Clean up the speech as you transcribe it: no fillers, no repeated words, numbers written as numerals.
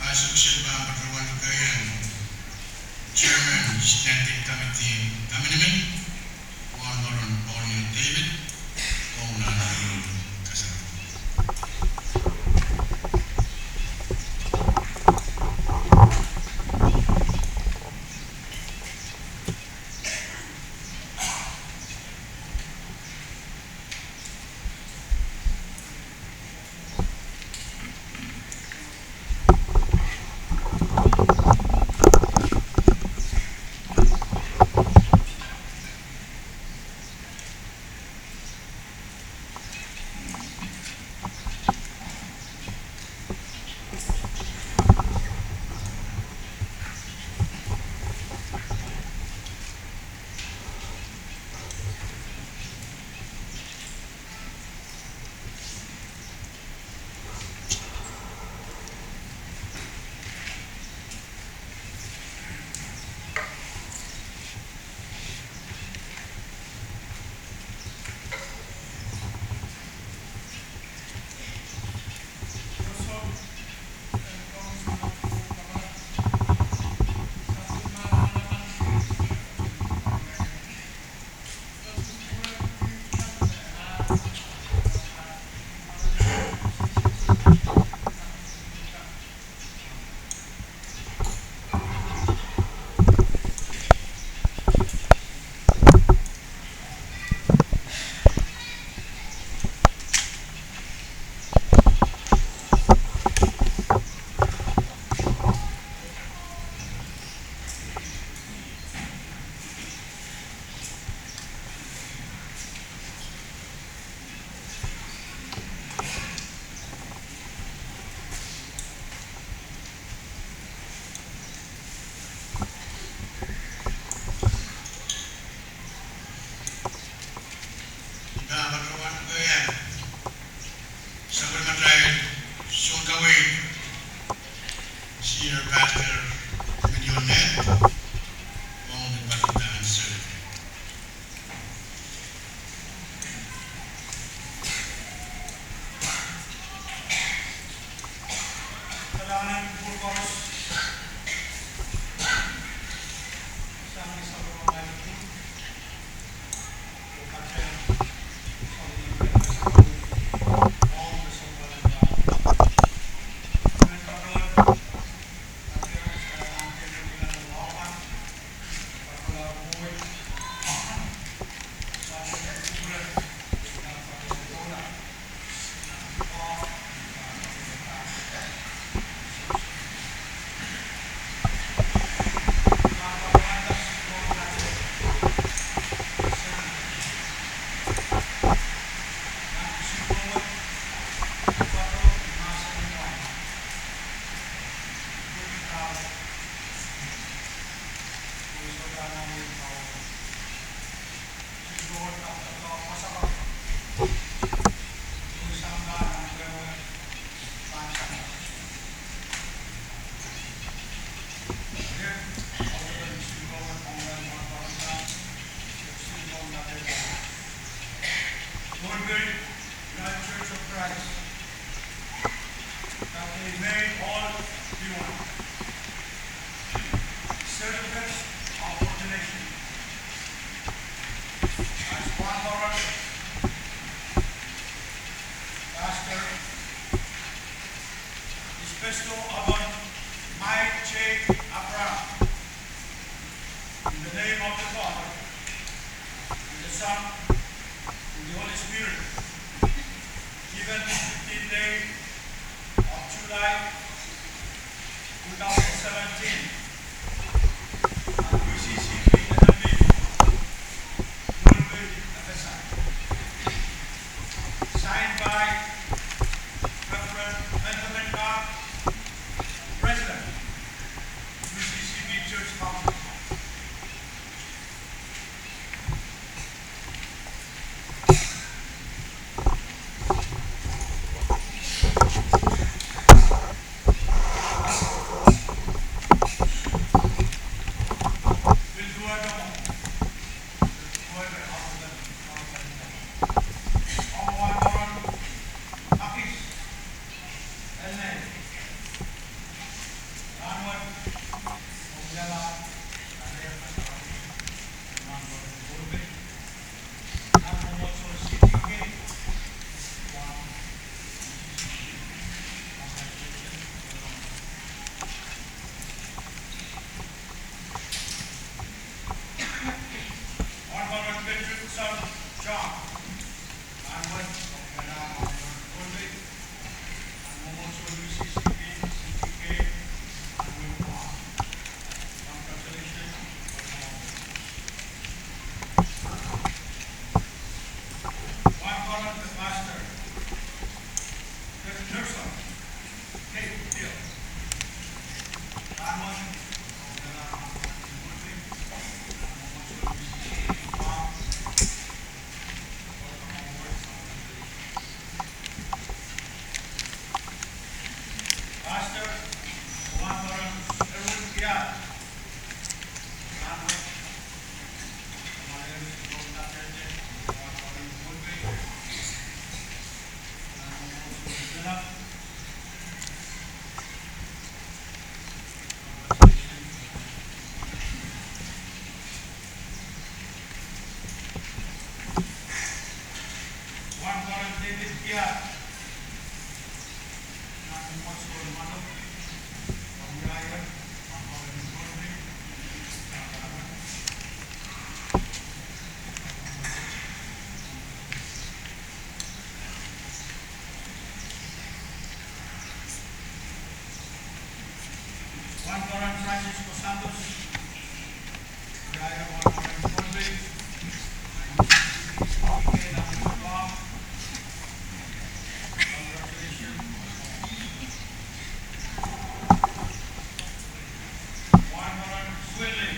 Associate Member Kayan, Chairman, Standing Committee, Kaminimin, Warren Borneo David, Owner Kasama. Senior Pastor Medionet, Mong Nagpatutaan Sir. Kailangan ng full course isang formality Woodbury United Church of Christ, that they may all be one. Certificates of ordination. As Juan Moran, Pastor, is bestowed upon Mike J. Abraham, in the name of the Father, and the Son, and the Holy Spirit, given this 15th day of July 2017, at UCCB Assembly, Woodbury, FSI. Signed by Reverend Benjamin Carr, President, UCCB Church Council. We'll do it tomorrow. Whoever after them. Omwan Moran, Hafiz, Elnay, Ranwan, Omjala, Nadir Pasar, Imam Moran Woodbury, and Mohammed Sol CTK, one Moran Benjamin son John, Ranwan, Omjala, Moran Woodbury, and Mohammed Sol CTK, and Mohammed. Congratulations. One Moran the Master, Nurson, Kate Hill, Ranwan, Omjala, Woodbury, and Mohammed Sol Pastor Juan Moran Erwin Piat, Ranwan, Juan Moran Woodbury, and Mohammed Juan Moran David Piat, and Mohammed Manok, Pamulayan, Juan Moran Woodbury, Juan Moran Francisco Santos, Juan Moran Woodbury, and CTK National Farm. Congratulations. Juan Moran Swinley,